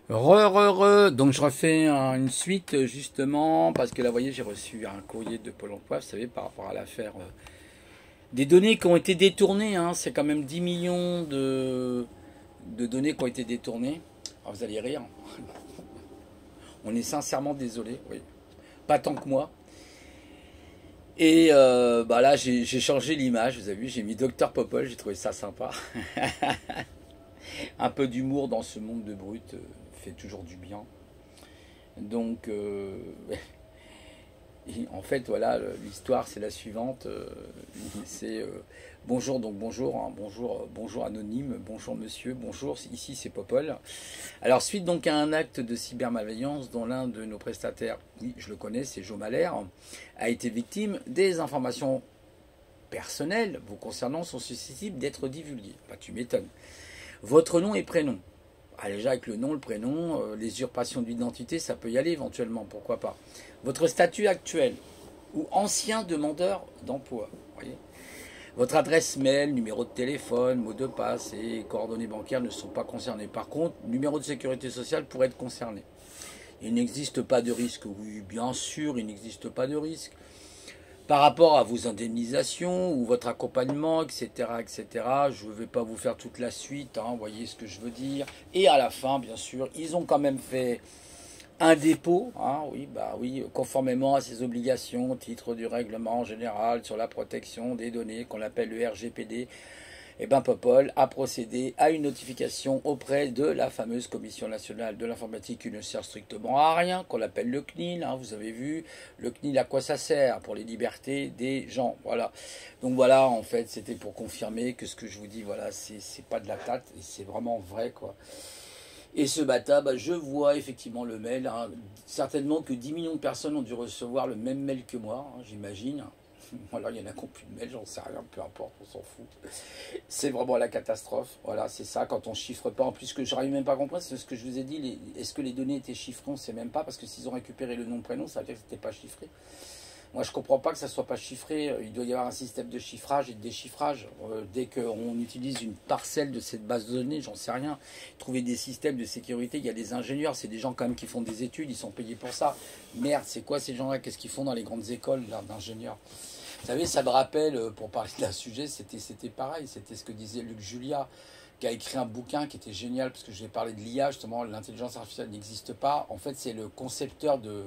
Donc je refais une suite justement parce que là, vous voyez, j'ai reçu un courrier de Pôle emploi, vous savez, par rapport à l'affaire des données qui ont été détournées. Hein. C'est quand même 10 millions de données qui ont été détournées. Alors vous allez rire. On est sincèrement désolé, oui. Pas tant que moi. Et bah là, j'ai changé l'image, vous avez vu, j'ai mis Docteur Popol, j'ai trouvé ça sympa. Un peu d'humour dans ce monde de brut fait toujours du bien. Donc, en fait, voilà, l'histoire c'est la suivante. C'est bonjour, donc bonjour, hein, bonjour, bonjour anonyme, bonjour monsieur, bonjour. Ici c'est Popol. Alors suite donc à un acte de cybermalveillance dont l'un de nos prestataires, oui, je le connais, c'est Jo Malher, a été victime, des informations personnelles vous concernant sont susceptibles d'être divulguées. Bah, tu m'étonnes. Votre nom et prénom. Ah, déjà avec le nom, le prénom, les usurpations d'identité, ça peut y aller éventuellement, pourquoi pas. Votre statut actuel ou ancien demandeur d'emploi. Voyez. Votre adresse mail, numéro de téléphone, mot de passe et coordonnées bancaires ne sont pas concernés. Par contre, numéro de sécurité sociale pourrait être concerné. Il n'existe pas de risque. Oui, bien sûr, il n'existe pas de risque. Par rapport à vos indemnisations ou votre accompagnement, etc., etc., je ne vais pas vous faire toute la suite, hein, vous voyez ce que je veux dire. Et à la fin, bien sûr, ils ont quand même fait un dépôt, hein, oui, bah oui, conformément à ses obligations au titre du règlement général sur la protection des données qu'on appelle le RGPD. Et ben Popol a procédé à une notification auprès de la fameuse Commission nationale de l'informatique qui ne sert strictement à rien, qu'on appelle le CNIL, hein, vous avez vu, le CNIL à quoi ça sert? Pour les libertés des gens, voilà. Donc voilà, en fait, c'était pour confirmer que ce que je vous dis, voilà, c'est pas de la tâte, et c'est vraiment vrai, quoi. Et ce matin, bah, je vois effectivement le mail, hein, certainement que 10 millions de personnes ont dû recevoir le même mail que moi, hein, j'imagine. Alors il y en a qui n'ont plus de mail, j'en sais rien, peu importe, on s'en fout. C'est vraiment la catastrophe. Voilà, c'est ça, quand on chiffre pas. En plus, ce que j'arrive même pas à comprendre, c'est ce que je vous ai dit. Est-ce que les données étaient chiffrées? On ne sait même pas, parce que s'ils ont récupéré le nom, prénom, ça veut dire que c'était pas chiffré. Moi, je comprends pas que ça soit pas chiffré. Il doit y avoir un système de chiffrage et de déchiffrage. Dès qu'on utilise une parcelle de cette base de données, j'en sais rien. Trouver des systèmes de sécurité, il y a des ingénieurs, c'est des gens quand même qui font des études, ils sont payés pour ça. Merde, c'est quoi ces gens-là? Qu'est-ce qu'ils font dans les grandes écoles d'ingénieurs? Vous savez, ça me rappelle, pour parler d'un sujet, c'était pareil, c'était ce que disait Luc Julia, qui a écrit un bouquin qui était génial, parce que je vais parler de l'IA, justement, l'intelligence artificielle n'existe pas. En fait, c'est le concepteur de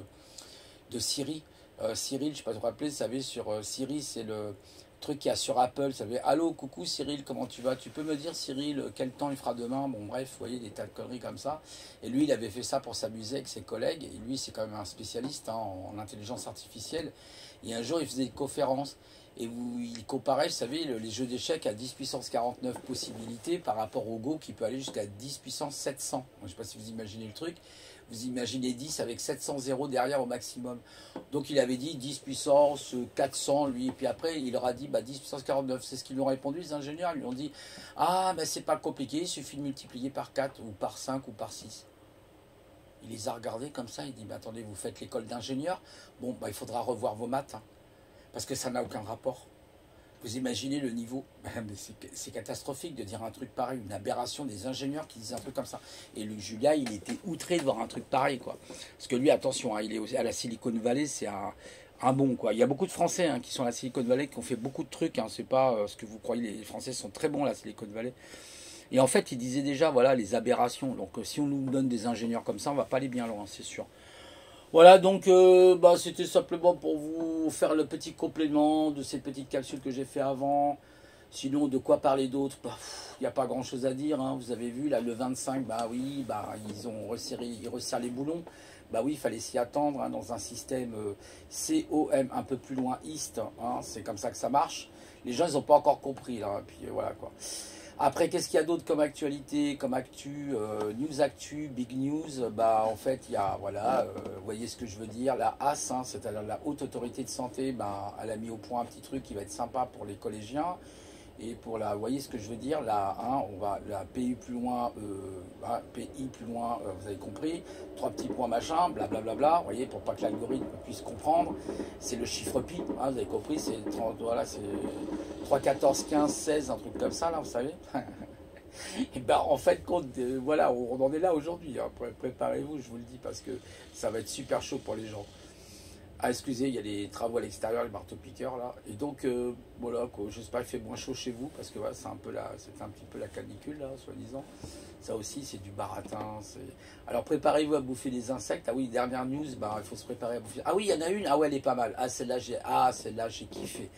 Siri. Cyril, je ne sais pas si vous vous rappelez, vous savez, sur Siri, c'est le truc qu'il y a sur Apple. Vous savez, allô, coucou Cyril, comment tu vas? Tu peux me dire, Cyril, quel temps il fera demain? Bon, bref, vous voyez, des tas de conneries comme ça. Et lui, il avait fait ça pour s'amuser avec ses collègues. Et lui, c'est quand même un spécialiste, hein, en intelligence artificielle. Et un jour, il faisait une conférence. Et où il comparait, vous savez, les jeux d'échecs à 10 puissance 49 possibilités par rapport au Go qui peut aller jusqu'à 10 puissance 700. Je ne sais pas si vous imaginez le truc. Vous imaginez 10 avec 700 zéros derrière au maximum. Donc il avait dit 10 puissance 400 lui. Et puis après il leur a dit 10 puissance 49. C'est ce qu'ils lui ont répondu les ingénieurs. Ils lui ont dit ah ben c'est pas compliqué, il suffit de multiplier par 4 ou par 5 ou par 6. Il les a regardés comme ça. Il dit attendez, vous faites l'école d'ingénieur. Bon il faudra revoir vos maths. Hein, parce que ça n'a aucun rapport. Vous imaginez le niveau? C'est catastrophique de dire un truc pareil, une aberration des ingénieurs qui disent un truc comme ça. Et Luc Julia, il était outré de voir un truc pareil, quoi. Parce que lui, attention, hein, il est à la Silicon Valley, c'est un bon, quoi. Il y a beaucoup de Français, hein, qui sont à la Silicon Valley, qui ont fait beaucoup de trucs. Hein, c'est pas ce que vous croyez, les Français sont très bons à la Silicon Valley. Et en fait, il disait déjà, voilà, les aberrations. Donc, si on nous donne des ingénieurs comme ça, on va pas aller bien loin, c'est sûr. Voilà, donc c'était simplement pour vous faire le petit complément de ces petites capsules que j'ai fait avant. Sinon, de quoi parler d'autre? Il n'y a pas grand-chose à dire. Hein. Vous avez vu, là, le 25, oui, ils resserrent les boulons. Bah oui, il fallait s'y attendre, hein, dans un système COM un peu plus loin East. Hein, c'est comme ça que ça marche. Les gens, ils n'ont pas encore compris, là. Et puis voilà, quoi. Après, qu'est-ce qu'il y a d'autre comme actualité, comme actu, news actu, big news? En fait, il y a, voilà, vous voyez ce que je veux dire, la HAS, hein, c'est-à-dire la Haute Autorité de Santé, elle a mis au point un petit truc qui va être sympa pour les collégiens. Et pour la, vous voyez ce que je veux dire, on va, la PU plus loin, PI plus loin, vous avez compris, trois petits points machin, blablabla, vous voyez, pour pas que l'algorithme puisse comprendre, c'est le chiffre pi, hein, vous avez compris, c'est 30, voilà, c'est 3, 14, 15, 16, un truc comme ça, là, vous savez. Et ben, en fait, compte, voilà, on en est là aujourd'hui. Hein. Préparez-vous, je vous le dis, parce que ça va être super chaud pour les gens. Ah, excusez, il y a des travaux à l'extérieur, les marteaux-piqueurs, là. Et donc, voilà, quoi, j'espère qu'il fait moins chaud chez vous, parce que voilà, c'est un petit peu la canicule, là, soi-disant. Ça aussi, c'est du baratin. Alors, préparez-vous à bouffer les insectes. Ah oui, dernière news, bah, il faut se préparer à bouffer. Ah oui, il y en a une. Ah ouais, elle est pas mal. Ah, celle-là, j'ai kiffé.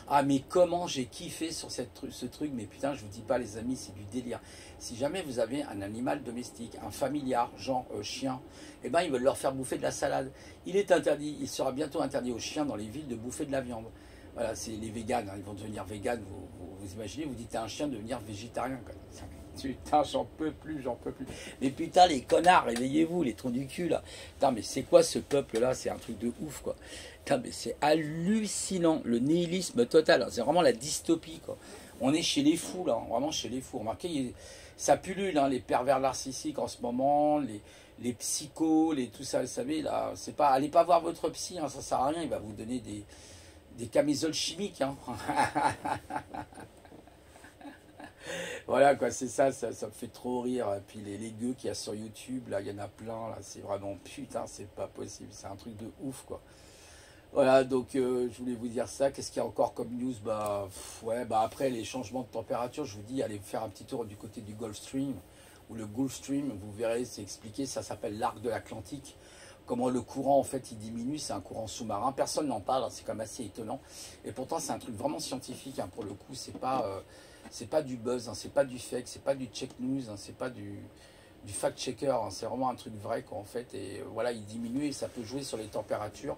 Ah, mais comment j'ai kiffé sur ce truc. Mais putain, je vous dis pas, les amis, c'est du délire. Si jamais vous avez un animal domestique, un familiar, genre chien, eh ben, ils veulent leur faire bouffer de la salade. Il est interdit, il sera bientôt interdit aux chiens dans les villes de bouffer de la viande. Voilà, c'est les véganes, hein, ils vont devenir véganes. Vous imaginez, vous dites à un chien de devenir végétarien. Quoi. Putain, j'en peux plus, j'en peux plus. Mais putain, les connards, réveillez-vous, les trous du cul, là. Putain, mais c'est quoi ce peuple-là? C'est un truc de ouf, quoi. Putain, mais c'est hallucinant, le nihilisme total. C'est vraiment la dystopie, quoi. On est chez les fous, là, vraiment chez les fous. Remarquez, ça pullule, hein, les pervers narcissiques en ce moment, les psychos, tout ça, vous savez, là, c'est pas, allez pas voir votre psy, hein, ça sert à rien, il va vous donner des camisoles chimiques, hein. Voilà, quoi, c'est ça, ça me fait trop rire. Et puis les gueux qu'il y a sur YouTube, là, il y en a plein, là, c'est vraiment, putain, c'est pas possible, c'est un truc de ouf, quoi. Voilà, donc je voulais vous dire ça. Qu'est-ce qu'il y a encore comme news? Bah, ouais, bah après les changements de température, je vous dis, allez faire un petit tour du côté du Gulf Stream, ou le Gulf Stream, vous verrez, c'est expliqué, ça s'appelle l'arc de l'Atlantique. Comment le courant, en fait, il diminue, c'est un courant sous-marin. Personne n'en parle, hein, c'est quand même assez étonnant. Et pourtant, c'est un truc vraiment scientifique, hein, pour le coup, c'est pas du buzz, hein, c'est pas du fake, c'est pas du check news, hein, c'est pas du fact-checker, hein, c'est vraiment un truc vrai, quoi, en fait. Et voilà, il diminue et ça peut jouer sur les températures.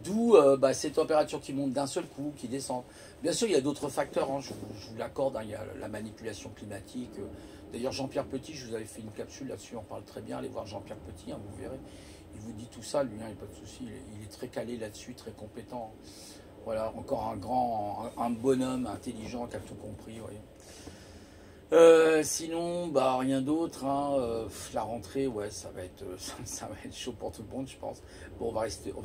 D'où bah, ces températures qui montent d'un seul coup, qui descendent. Bien sûr, il y a d'autres facteurs, hein, je vous l'accorde, hein, il y a la manipulation climatique. D'ailleurs, Jean-Pierre Petit, je vous avais fait une capsule là-dessus, on parle très bien, allez voir Jean-Pierre Petit, hein, vous verrez. Il vous dit tout ça, lui, hein, il n'y a pas de souci, il est très calé là-dessus, très compétent. Voilà, encore un bonhomme intelligent qui a tout compris, voyez. Sinon, bah rien d'autre. Hein, la rentrée, ouais, ça va être chaud pour tout le monde, je pense. Bon, on va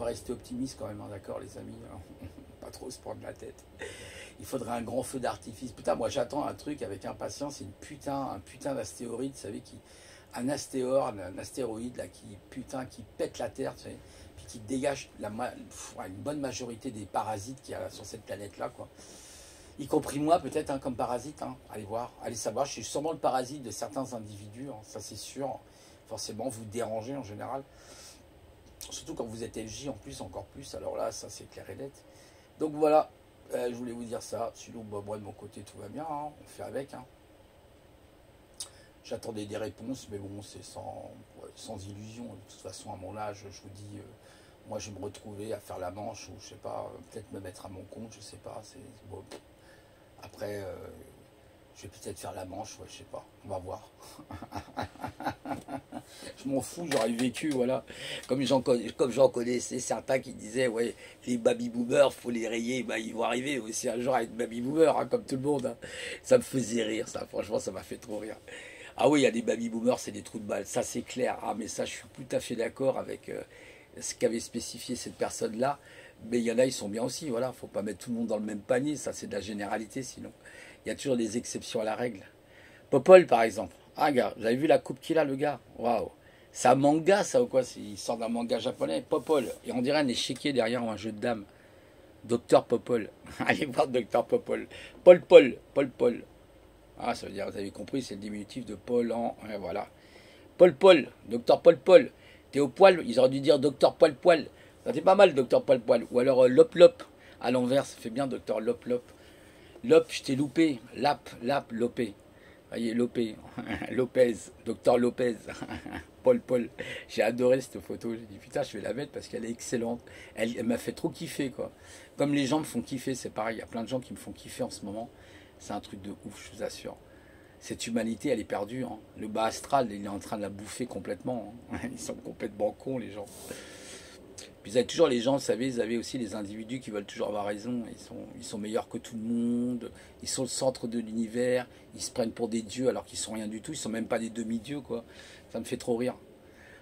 rester optimiste quand même, hein, d'accord, les amis. Hein. Pas trop se prendre la tête. Il faudrait un grand feu d'artifice. Putain, moi j'attends un truc avec impatience. C'est un putain d'astéroïde, vous savez, un astéroïde là qui pète la Terre, tu sais, puis qui dégage une bonne majorité des parasites qu'il y a sur cette planète là, quoi. Y compris moi, peut-être, hein, comme parasite. Hein. Allez voir, allez savoir. Je suis sûrement le parasite de certains individus, hein, ça c'est sûr. Forcément, vous dérangez en général. Surtout quand vous êtes FJ en plus, encore plus. Alors là, ça c'est clair et net. Donc voilà, je voulais vous dire ça. Sinon, bah, moi de mon côté, tout va bien. Hein. On fait avec. Hein. J'attendais des réponses, mais bon, c'est sans illusion. De toute façon, à mon âge, je vous dis, moi je vais me retrouver à faire la manche, ou je sais pas, peut-être me mettre à mon compte, je sais pas. Bon. Après, je vais peut-être faire la manche, ouais, je sais pas, on va voir. Je m'en fous, j'aurais vécu, voilà. Comme j'en connaissais certains qui disaient, ouais, les baby-boomers, faut les rayer, bah, ils vont arriver aussi un jour à être baby-boomers, hein, comme tout le monde. Hein. Ça me faisait rire, ça, franchement, ça m'a fait trop rire. Ah oui, il y a des baby-boomers, c'est des trous de balles, ça c'est clair. Ah, mais ça, je suis tout à fait d'accord avec ce qu'avait spécifié cette personne-là. Mais il y en a, ils sont bien aussi, voilà. Faut pas mettre tout le monde dans le même panier, ça c'est de la généralité sinon. Il y a toujours des exceptions à la règle. Popol, par exemple. Ah, gars, vous avez vu la coupe qu'il a, le gars? Waouh! C'est un manga, ça ou quoi? Il sort d'un manga japonais. Popol. Et on dirait un échiquier derrière ou un jeu de dames. Docteur Popol. Allez voir Docteur Popol. Paul. Ah, ça veut dire, vous avez compris, c'est le diminutif de Paul en. Ouais, voilà. Paul. Docteur Paul. T'es au poil, ils auraient dû dire Docteur Poil. Ça fait pas mal, Docteur Poil. Ou alors Lop. À l'envers, ça fait bien, Docteur Lop. Lop, je t'ai loupé. Lap, lopé. Voyez, Lopez, Docteur Lopez, Paul. J'ai adoré cette photo. J'ai dit putain, je vais la mettre parce qu'elle est excellente. Elle m'a fait trop kiffer, quoi. Comme les gens me font kiffer, c'est pareil. Il y a plein de gens qui me font kiffer en ce moment. C'est un truc de ouf, je vous assure. Cette humanité, elle est perdue. Hein. Le bas astral, il est en train de la bouffer complètement. Hein. Ils sont complètement cons, les gens. Puis vous avez toujours les gens, vous savez, vous avez aussi les individus qui veulent toujours avoir raison. Ils sont meilleurs que tout le monde. Ils sont le centre de l'univers. Ils se prennent pour des dieux alors qu'ils sont rien du tout. Ils sont même pas des demi-dieux, quoi. Ça me fait trop rire.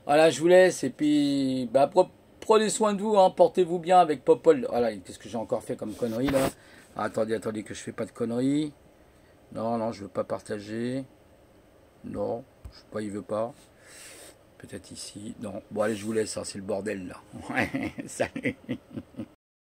Voilà, je vous laisse. Et puis, bah, prenez soin de vous. Hein, portez-vous bien avec Popol. Voilà, qu'est-ce que j'ai encore fait comme connerie, là? Ah, attendez, que je fais pas de conneries. Non, je veux pas partager. Non, je sais pas, il veut pas. Peut-être ici. Non. Bon, allez, je vous laisse, hein, c'est le bordel là. Ouais, salut.